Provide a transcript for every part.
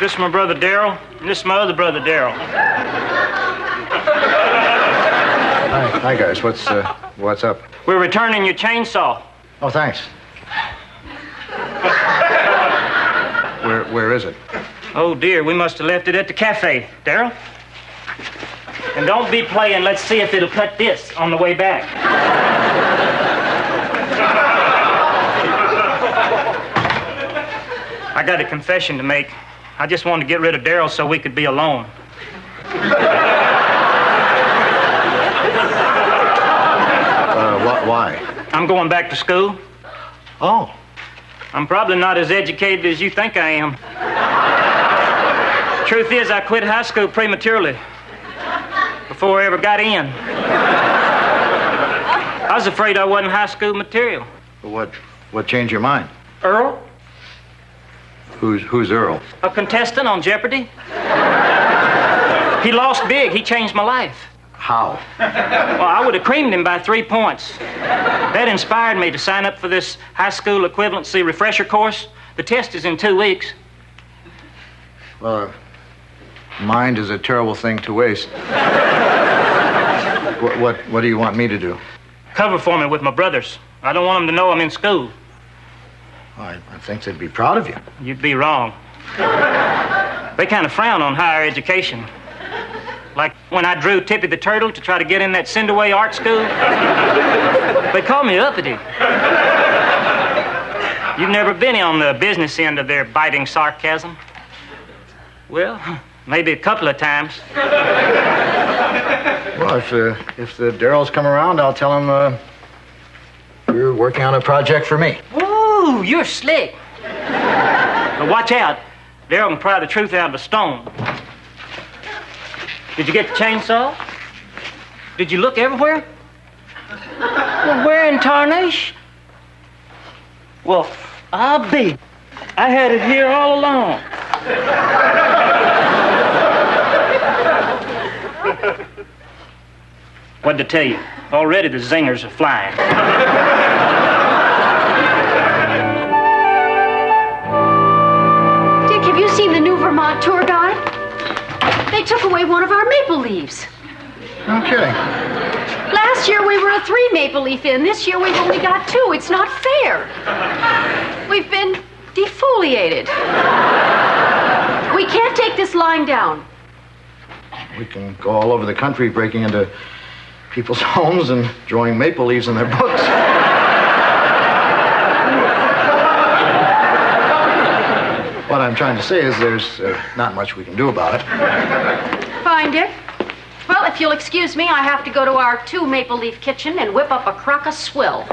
This is my brother Darrell, and this is my other brother Darrell. Hi guys. What's up? We're returning your chainsaw. Oh, thanks. Where is it? Oh, dear, we must have left it at the cafe. Darrell? And don't be playing. Let's see if it'll cut this on the way back. I got a confession to make. I just wanted to get rid of Darrell so we could be alone. Why? I'm going back to school. Oh. I'm probably not as educated as you think I am. Truth is, I quit high school prematurely, before I ever got in. I was afraid I wasn't high school material. What changed your mind? Earl? Who's Earl? A contestant on Jeopardy. He lost big. He changed my life. How? Well, I would have creamed him by 3 points. That inspired me to sign up for this high school equivalency refresher course. The test is in 2 weeks. Well, mind is a terrible thing to waste. What do you want me to do? Cover for me with my brothers. I don't want them to know I'm in school. I think they'd be proud of you. You'd be wrong. They kind of frown on higher education. Like when I drew Tippy the Turtle to try to get in that Cinderway art school. They called me uppity. You've never been on the business end of their biting sarcasm. Well, maybe a couple of times. Well, if the Darrells come around, I'll tell them you're working on a project for me. Ooh, you're slick. But watch out. Darrell can pry the truth out of a stone. Did you get the chainsaw? Did you look everywhere? Well, where in tarnation? Well, I'll be. I had it here all along. What'd I tell you? Already the zingers are flying. Dick, have you seen the new Vermont tour guide? They took away one of our maple leaves. No kidding. Last year we were a 3 maple leaf in. This year we've only got 2. It's not fair. We've been defoliated. We can't take this line down. We can go all over the country breaking into people's homes and drawing maple leaves in their books. What I'm trying to say is there's not much we can do about it. Fine, Dick. Well, if you'll excuse me, I have to go to our 2 maple leaf kitchen and whip up a crock of swill.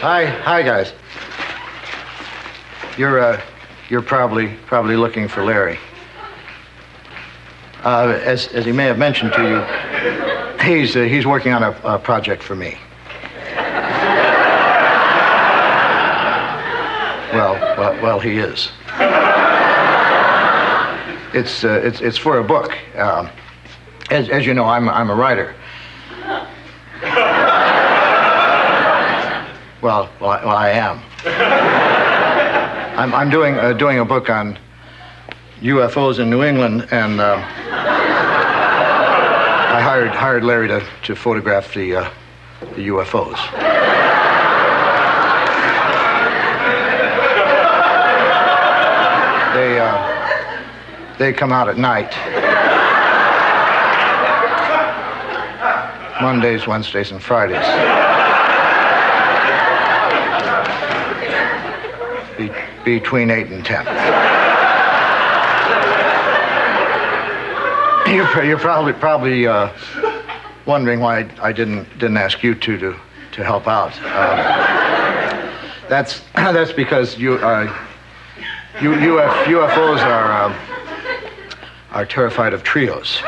Hi, guys. You're probably looking for Larry. As he may have mentioned to you, he's working on a project for me. Well, he is. It's for a book. As you know, I'm a writer. Well, I am. I'm doing a book on UFOs in New England, and I hired Larry to photograph the UFOs. They come out at night. Mondays, Wednesdays, and Fridays. Between 8 and 10. You're probably wondering why I didn't ask you to help out. That's because UFOs are terrified of trios.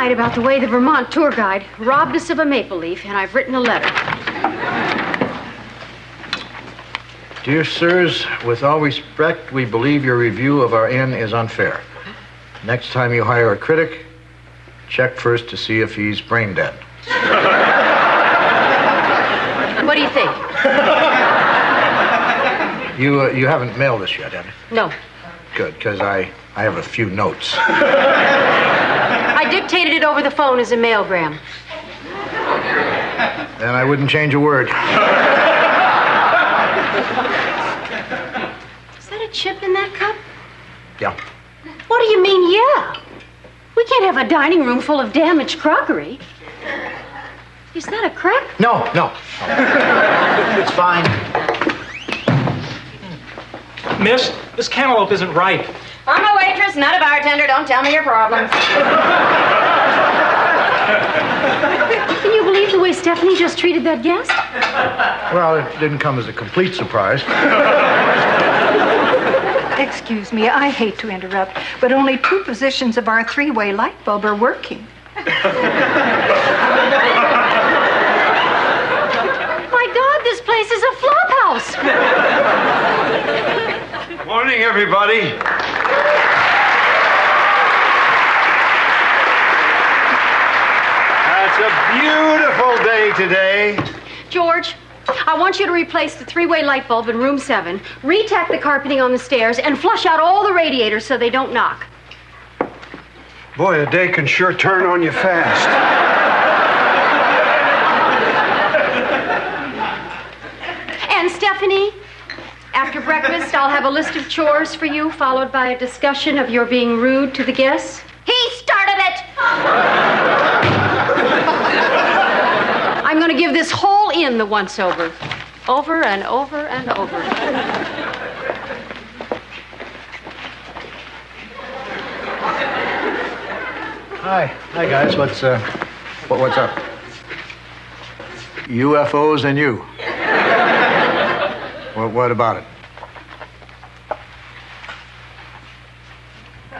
night about the way the Vermont tour guide robbed us of a maple leaf, and I've written a letter. Dear sirs, with all respect, we believe your review of our inn is unfair. Next time you hire a critic, check first to see if he's brain dead. What do you think? You haven't mailed this yet, have you? No. Good, because I have a few notes. I dictated it over the phone as a mailgram. Then I wouldn't change a word. Is that a chip in that cup? Yeah. What do you mean, yeah? We can't have a dining room full of damaged crockery. Is that a crack? No. It's fine. Miss, this cantaloupe isn't ripe. I'm a waitress, not a bartender. Don't tell me your problems. Can you believe the way Stephanie just treated that guest? Well, it didn't come as a complete surprise. Excuse me, I hate to interrupt, but only 2 positions of our 3-way light bulb are working. My God, this place is a flop house. Morning, everybody. It's a beautiful day today. George, I want you to replace the 3-way light bulb in room 7, retack the carpeting on the stairs, and flush out all the radiators so they don't knock. Boy, a day can sure turn on you fast. And Stephanie, after breakfast, I'll have a list of chores for you, followed by a discussion of your being rude to the guests. He started it! I'm going to give this whole inn the once-over. Over and over and over. Hi guys. What's up? UFOs and you. What about it?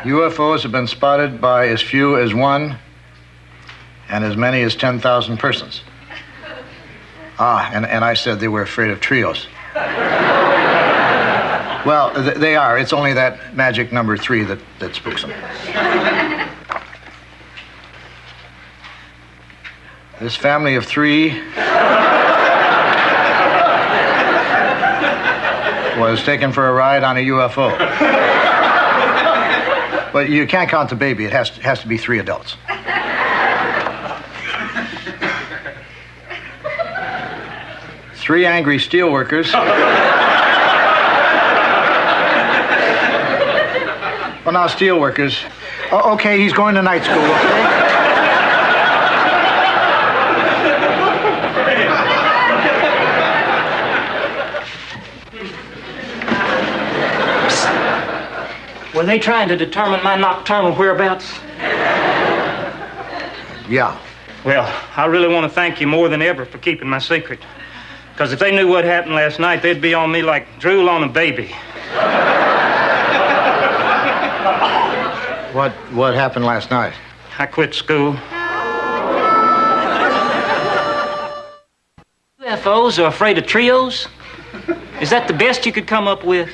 UFOs have been spotted by as few as 1 and as many as 10,000 persons. And I said they were afraid of trios. Well, they are. It's only that magic number 3 that spooks them. This family of 3 was taken for a ride on a UFO. But you can't count the baby. It has to be 3 adults. Three angry steelworkers. Well, now, steelworkers. Okay, he's going to night school, okay? Were they trying to determine my nocturnal whereabouts? Yeah. Well, I really want to thank you more than ever for keeping my secret. Because if they knew what happened last night, they'd be on me like drool on a baby. What happened last night? I quit school. UFOs are afraid of trios? Is that the best you could come up with?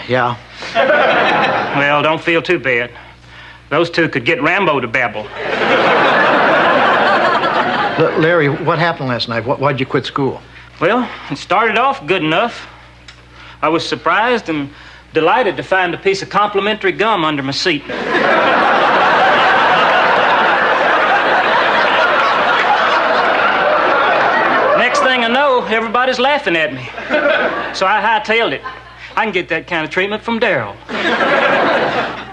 Yeah. Well, don't feel too bad. Those 2 could get Rambo to babble. Larry, what happened last night? Why'd you quit school? Well, it started off good enough. I was surprised and delighted to find a piece of complimentary gum under my seat. Next thing I know, everybody's laughing at me. So I hightailed it. I can get that kind of treatment from Darryl.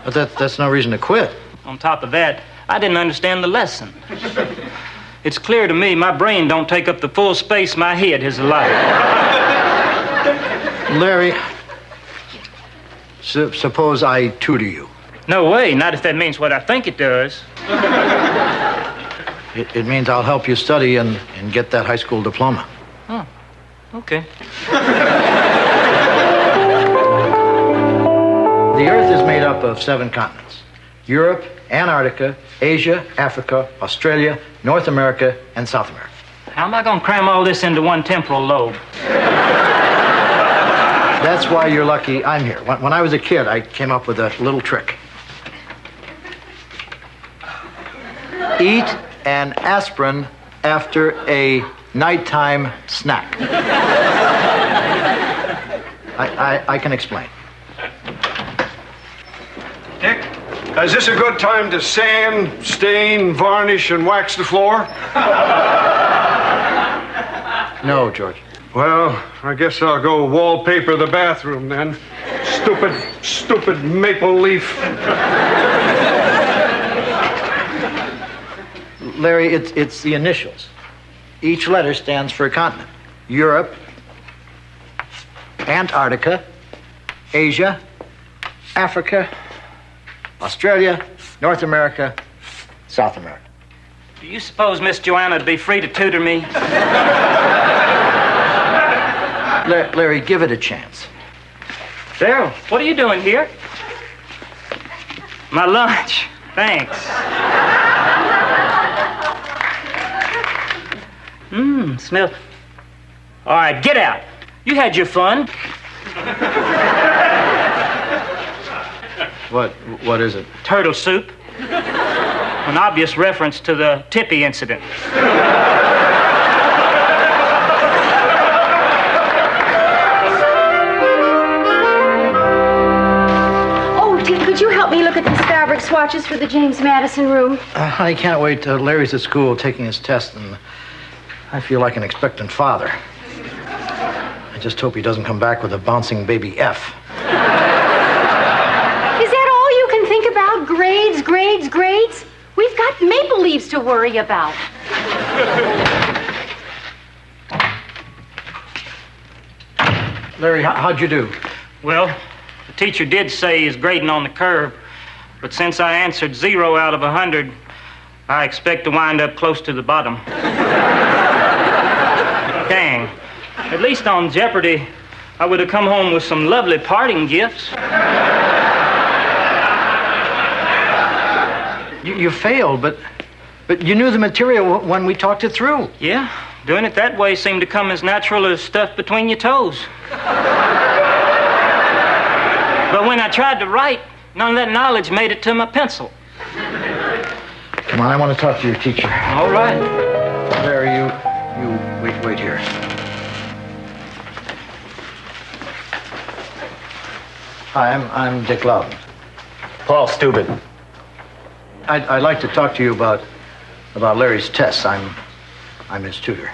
But that's no reason to quit. On top of that, I didn't understand the lesson. It's clear to me my brain don't take up the full space my head has allowed. Larry, suppose I tutor you. No way, not if that means what I think it does. It means I'll help you study and get that high school diploma. Oh, okay. The Earth is made up of 7 continents: Europe, Antarctica, Asia, Africa, Australia, North America, and South America. How am I going to cram all this into one temporal lobe? That's why you're lucky I'm here. When I was a kid, I came up with a little trick. Eat an aspirin after a nighttime snack. I can explain. Dick, is this a good time to sand, stain, varnish, and wax the floor? No, George. Well, I guess I'll go wallpaper the bathroom then. Stupid maple leaf. Larry, it's the initials. Each letter stands for a continent. Europe, Antarctica, Asia, Africa, Australia, North America, South America. Do you suppose Miss Joanna would be free to tutor me? Larry, give it a chance. Daryl, what are you doing here? My lunch. Thanks. Smell. All right, get out. You had your fun. What is it? Turtle soup. An obvious reference to the Tippy incident. Oh, Dick, could you help me look at these fabric swatches for the James Madison room? I can't wait. Larry's at school taking his test, and I feel like an expectant father. I just hope he doesn't come back with a bouncing baby F. Is that all you can think about? Grades, grades, grades? We've got maple leaves to worry about. Larry, how'd you do? Well, the teacher did say he's grading on the curve, but since I answered 0 out of 100, I expect to wind up close to the bottom. Dang. At least on Jeopardy, I would have come home with some lovely parting gifts. You failed, but you knew the material when we talked it through. Yeah, doing it that way seemed to come as natural as stuff between your toes. But when I tried to write, none of that knowledge made it to my pencil. Come on, I want to talk to your teacher. All right. Larry, you wait here. Hi, I'm Dick Loudon. Paul Steuben. I'd like to talk to you about Larry's tests. I'm his tutor.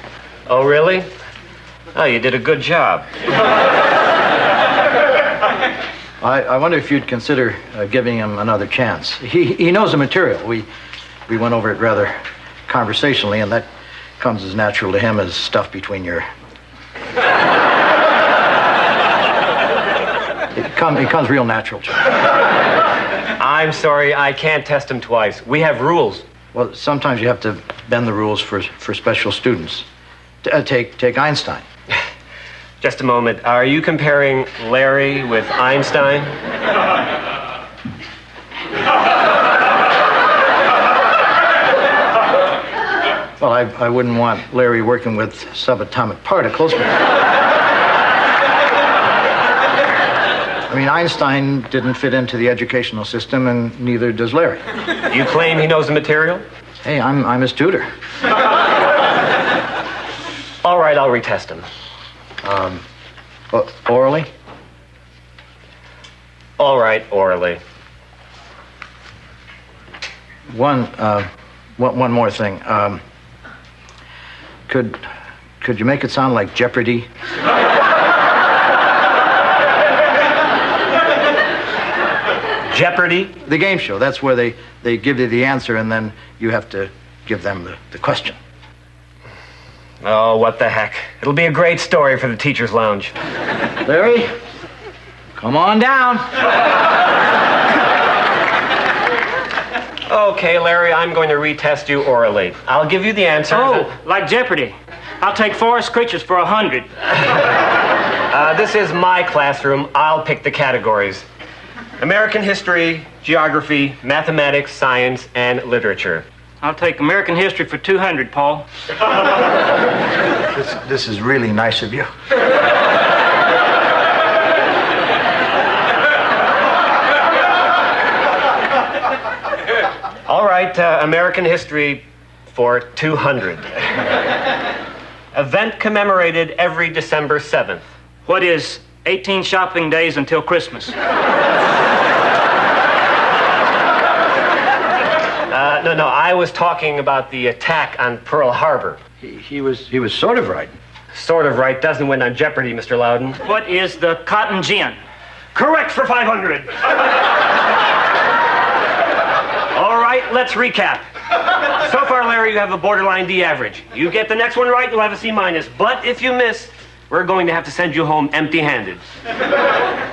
Oh, really? Oh, you did a good job. I wonder if you'd consider giving him another chance. He knows the material. We went over it rather conversationally, and that comes as natural to him as stuff between your... It comes real natural to him. I'm sorry, I can't test him twice. We have rules. Well, sometimes you have to bend the rules for special students. Take Einstein. Just a moment. Are you comparing Larry with Einstein? Well, I wouldn't want Larry working with subatomic particles, but... I mean, Einstein didn't fit into the educational system, and neither does Larry. You claim he knows the material? Hey, I'm his tutor. All right, I'll retest him. Orally? All right, orally. One more thing. Could you make it sound like Jeopardy? Jeopardy? The game show. That's where they give you the answer, and then you have to give them the question. Oh, what the heck. It'll be a great story for the teacher's lounge. Larry, come on down. Okay, Larry, I'm going to retest you orally. I'll give you the answer. Oh, like Jeopardy. I'll take Forrest Creatures for 100. This is my classroom. I'll pick the categories. American history, geography, mathematics, science, and literature. I'll take American history for 200, Paul. This is really nice of you. All right, American history for 200. Event commemorated every December 7th. What is 18 shopping days until Christmas? No, I was talking about the attack on Pearl Harbor. He was sort of right. Sort of right doesn't win on Jeopardy, Mr. Loudon. What is the cotton gin? Correct for 500. All right, let's recap. So far, Larry, you have a borderline D average. You get the next one right, you'll have a C minus. But if you miss, we're going to have to send you home empty-handed.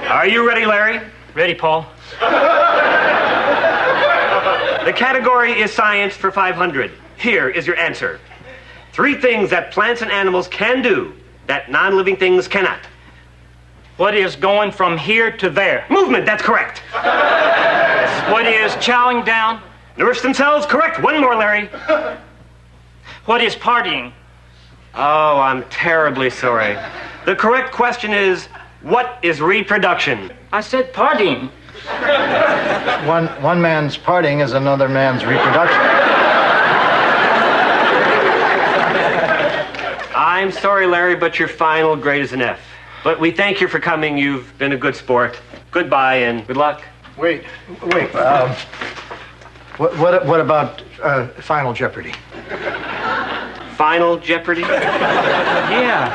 Are you ready, Larry? Ready, Paul. The category is science for 500. Here is your answer. 3 things that plants and animals can do that non-living things cannot. What is going from here to there? Movement, that's correct. What is chowing down? Nourish themselves, correct. One more, Larry. What is partying? Oh, I'm terribly sorry. The correct question is, what is reproduction? I said partying. One man's parting is another man's reproduction. I'm sorry, Larry, but your final grade is an F. But we thank you for coming. You've been a good sport. Goodbye and good luck. Wait. What about Final Jeopardy? Final Jeopardy? Yeah.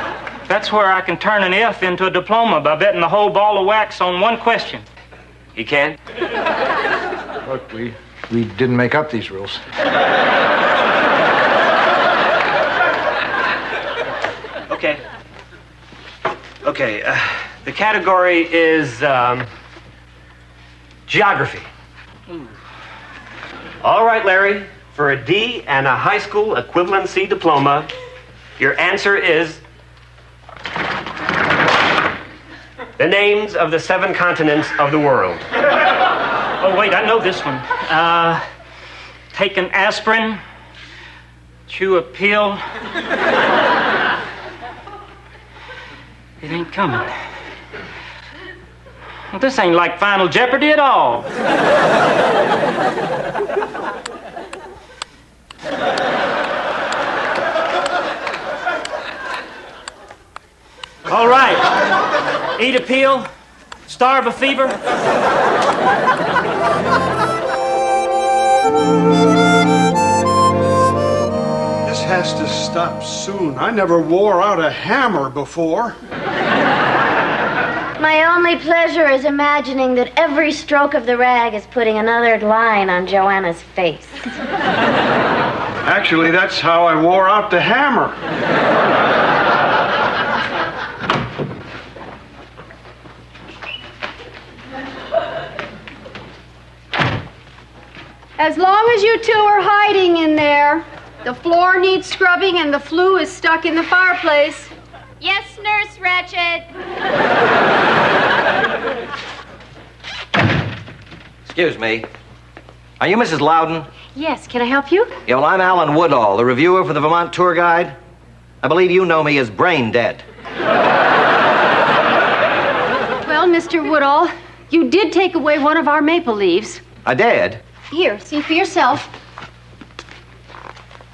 That's where I can turn an F into a diploma by betting the whole ball of wax on one question. You can? Look, we didn't make up these rules. Okay, the category is geography. All right, Larry, for a D and a high school equivalency diploma, your answer is the names of the 7 continents of the world. Oh, wait, I know this one. Take an aspirin, chew a pill. It ain't coming. Well, this ain't like Final Jeopardy at all. All right. Eat a pill, starve a fever. This has to stop soon. I never wore out a hammer before. My only pleasure is imagining that every stroke of the rag is putting another line on Joanna's face. Actually, that's how I wore out the hammer. As long as you two are hiding in there, the floor needs scrubbing and the flue is stuck in the fireplace. Yes, Nurse Ratched. Excuse me. Are you Mrs. Loudon? Yes, can I help you? Yeah, well, I'm Alan Woodall, the reviewer for the Vermont Tour Guide. I believe you know me as Brain Dead. Well, Mr. Woodall, you did take away one of our maple leaves. I did? Here, see for yourself.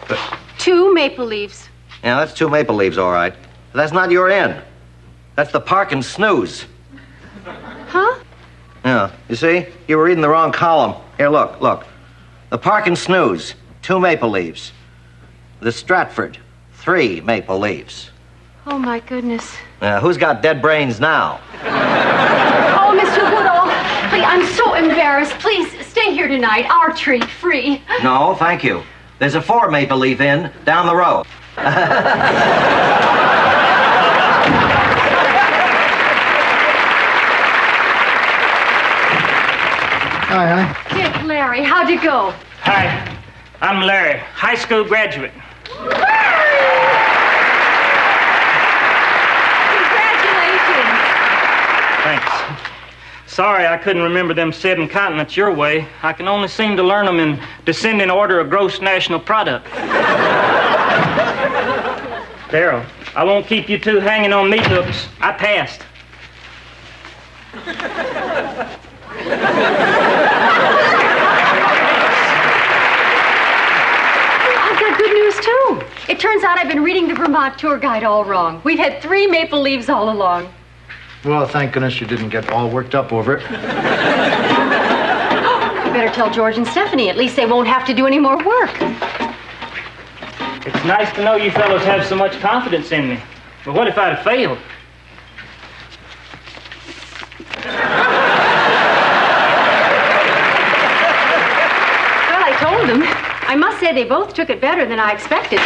But, 2 maple leaves. yeah, that's 2 maple leaves, all right. But that's not your inn. That's the Park and Snooze. Huh? Yeah, you see? You were reading the wrong column. Here, look. The Park and Snooze, 2 maple leaves. The Stratford, 3 maple leaves. Oh, my goodness. Who's got dead brains now? Oh, Mr. Woodall, please, I'm so embarrassed. Please, stay here tonight. Our treat, free. No, thank you. There's a 4 maple leaf inn down the road. Hi, honey. Dick, Larry, how'd it go? Hi, I'm Larry, high school graduate. Congratulations. Thanks. Sorry I couldn't remember them 7 continents your way. I can only seem to learn them in descending order of gross national product. Darryl, I won't keep you two hanging on meat hooks. I passed. I've got good news, too. It turns out I've been reading the Vermont tour guide all wrong. We've had 3 maple leaves all along. Well, thank goodness you didn't get all worked up over it. You better tell George and Stephanie. At least they won't have to do any more work. It's nice to know you fellows have so much confidence in me. But what if I'd have failed? Well, I told them. I must say they both took it better than I expected.